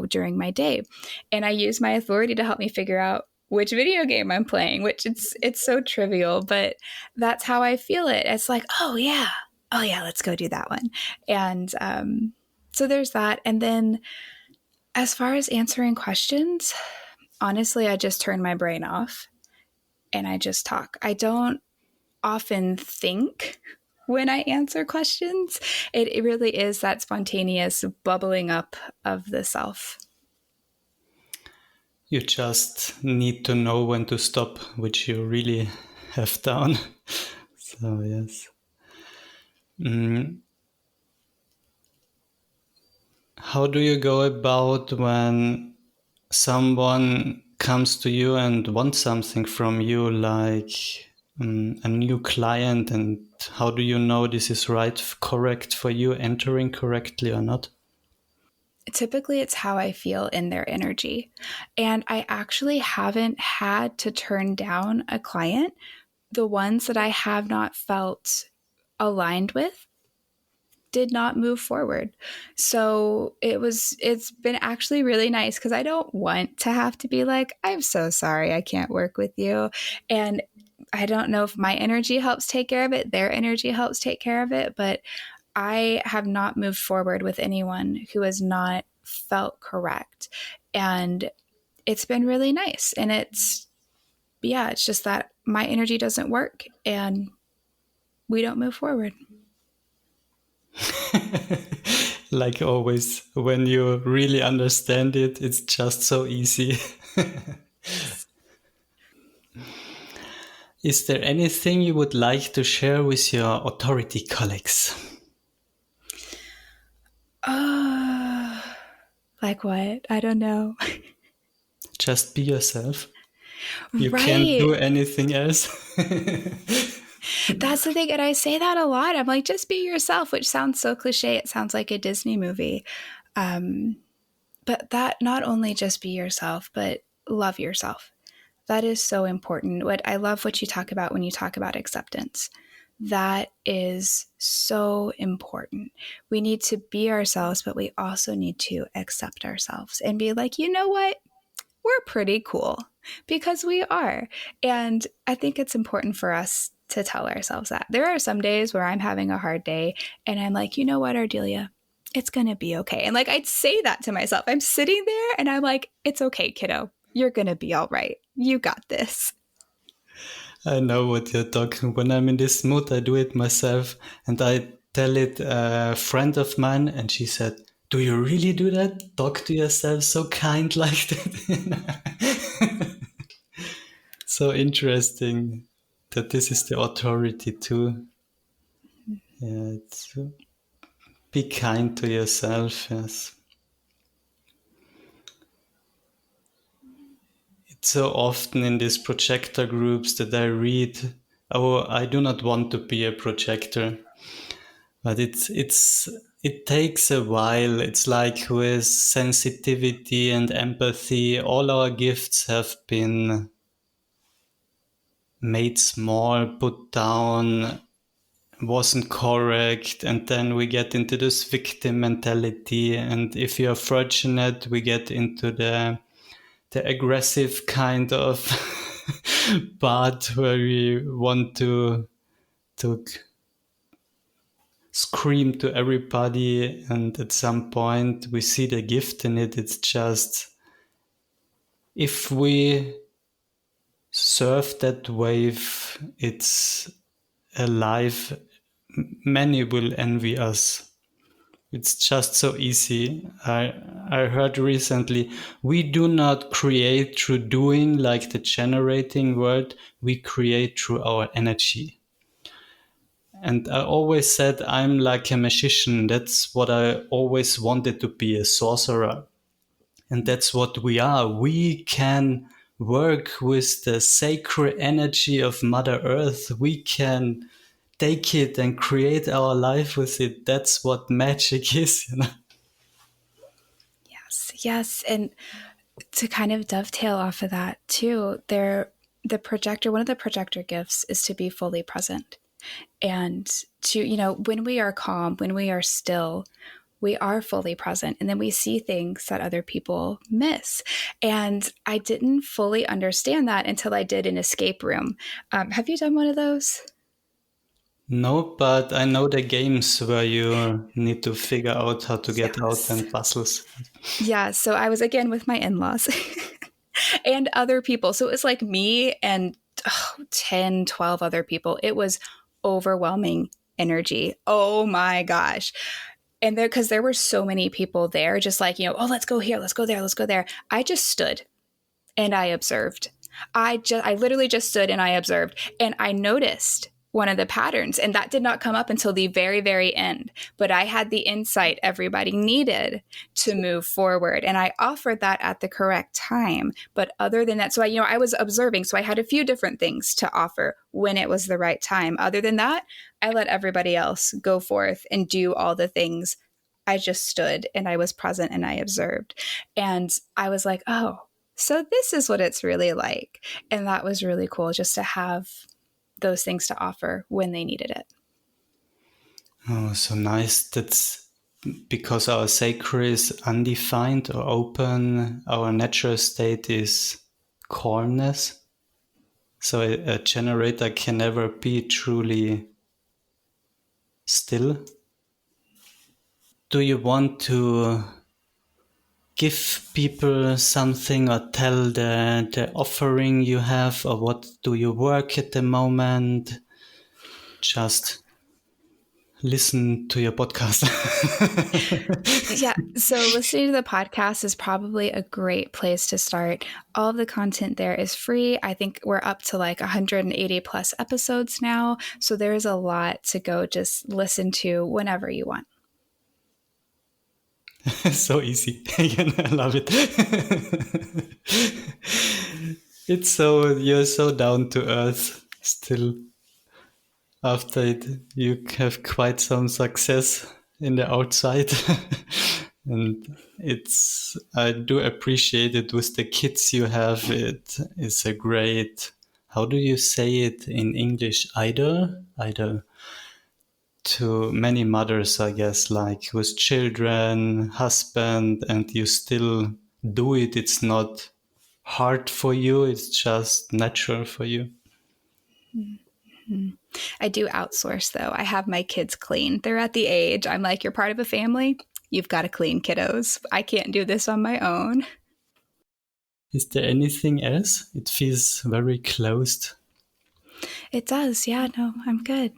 during my day. And I use my authority to help me figure out which video game I'm playing, which it's so trivial, but that's how I feel it. It's like, oh yeah, let's go do that one. And so there's that. And then as far as answering questions, honestly, I just turn my brain off and I just talk. I don't often think when I answer questions. It really is that spontaneous bubbling up of the self. You just need to know when to stop, which you really have done. So, yes. How do you go about when someone comes to you and wants something from you, like a new client, and how do you know this is correct for you, entering correctly or not? Typically, it's how I feel in their energy. And I actually haven't had to turn down a client. The ones that I have not felt aligned with did not move forward. So it's been actually really nice because I don't want to have to be like, I'm so sorry, I can't work with you. And I don't know if my energy helps take care of it, their energy helps take care of it, but I have not moved forward with anyone who has not felt correct. And it's been really nice. And it's just that my energy doesn't work and we don't move forward. Like always, when you really understand it, it's just so easy. Yes. Is there anything you would like to share with your authority colleagues? Like what? I don't know. Just be yourself. You can't Right. do anything else. That's the thing. And I say that a lot. I'm like, just be yourself, which sounds so cliche. It sounds like a Disney movie. But that not only just be yourself, but love yourself. That is so important. I love what you talk about when you talk about acceptance. That is so important. We need to be ourselves, but we also need to accept ourselves and be like, you know what? We're pretty cool because we are. And I think it's important for us to tell ourselves that. There are some days where I'm having a hard day and I'm like, you know what, Ardelia? It's going to be okay. And like, I'd say that to myself. I'm sitting there and I'm like, it's okay, kiddo. You're going to be all right. You got this. I know what you're talking. When I'm in this mood, I do it myself, and I tell it a friend of mine, and she said, "Do you really do that? Talk to yourself so kind like that?" So interesting that this is the authority too. Yeah, it's be kind to yourself. Yes, it's so often in these projector groups that I read, "Oh, I do not want to be a projector." But it takes a while. It's like with sensitivity and empathy, all our gifts have been made small, put down, wasn't correct, and then we get into this victim mentality. And if you're fortunate, we get into the aggressive kind of part where we want to scream to everybody, and at some point we see the gift in it. It's just, if we surf that wave, it's alive. Many will envy us. It's just so easy. I heard recently, we do not create through doing, like the generating word, we create through our energy. And I always said I'm like a magician. That's what I always wanted to be, a sorcerer. And that's what we are. We can work with the sacred energy of Mother Earth. We can take it and create our life with it. That's what magic is. Yes. Yes. And To kind of dovetail off of that too, one of the projector gifts is to be fully present. And to, when we are calm, when we are still, we are fully present, and then we see things that other people miss. And I didn't fully understand that until I did an escape room. Have you done one of those? No, but I know the games where you need to figure out how to get out Yes. and puzzles. Yeah. So I was again with my in-laws and other people. So it was like me and 10, 12 other people. It was overwhelming energy. Oh my gosh. And because there were so many people there, just like, oh, let's go here, let's go there, let's go there. I just stood and I observed. I literally just stood and I observed, and I noticed one of the patterns, and that did not come up until the very, very end. But I had the insight everybody needed to move forward, and I offered that at the correct time. But other than that, so I was observing, so I had a few different things to offer when it was the right time. Other than that, I let everybody else go forth and do all the things. I just stood and I was present and I observed, and I was like, oh, so this is what it's really like. And that was really cool, just to have those things to offer when they needed it. Oh, so nice. That's because our sacred is undefined or open. Our natural state is calmness. So a generator can never be truly still. Do you want to give people something or tell the offering you have, or what do you work at the moment? Just listen to your podcast. Yeah. So listening to the podcast is probably a great place to start. All of the content there is free. I think we're up to like 180 plus episodes now. So there's a lot to go just listen to whenever you want. So easy. I love it. You're so down to earth still. After it, you have quite some success in the outside. And I do appreciate it with the kids you have. It is a great, how do you say it in English? Idol to many mothers, I guess, like with children, husband, and you still do it. It's not hard for you. It's just natural for you. Mm-hmm. I do outsource though. I have my kids clean. They're at the age I'm like, you're part of a family. You've got to clean, kiddos. I can't do this on my own. Is there anything else? It feels very closed. It does. Yeah, no, I'm good.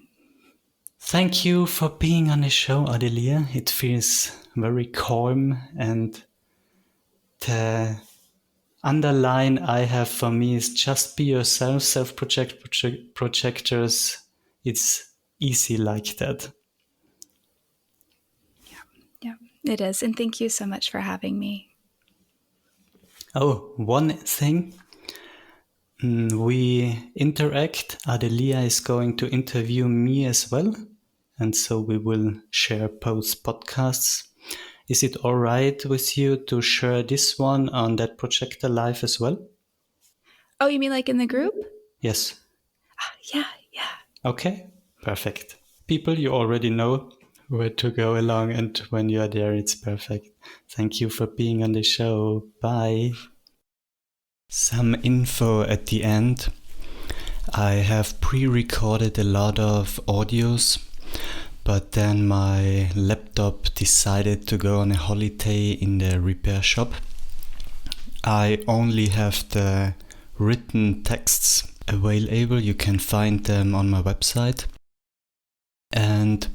Thank you for being on the show, Ardelia. It feels very calm, and the underline I have for me is just be yourself, projectors. It's easy like that. Yeah, it is. And thank you so much for having me. Oh, one thing. We interact. Ardelia is going to interview me as well. And so we will share both podcasts. Is it all right with you to share this one on that Projector Live as well? Oh, you mean like in the group? Yes. Yeah. Okay, perfect. People, you already know where to go along, and when you're there, it's perfect. Thank you for being on the show. Bye. Some info at the end. I have pre-recorded a lot of audios, but then my laptop decided to go on a holiday in the repair shop. I only have the written texts available. You can find them on my website. And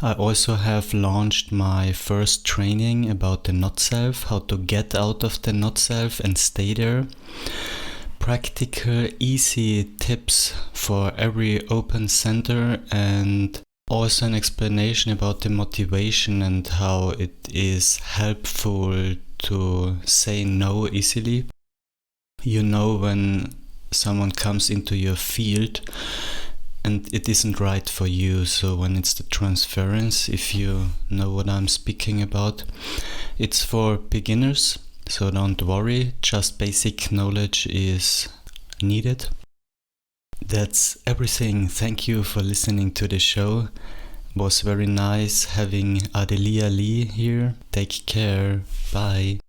I also have launched my first training about the not self, how to get out of the not self and stay there. Practical, easy tips for every open center, and also an explanation about the motivation and how it is helpful to say no easily. You know when someone comes into your field and it isn't right for you. So when it's the transference, if you know what I'm speaking about, it's for beginners. So don't worry, just basic knowledge is needed. That's everything. Thank you for listening to the show. It was very nice having Ardelia Lee here. Take care. Bye.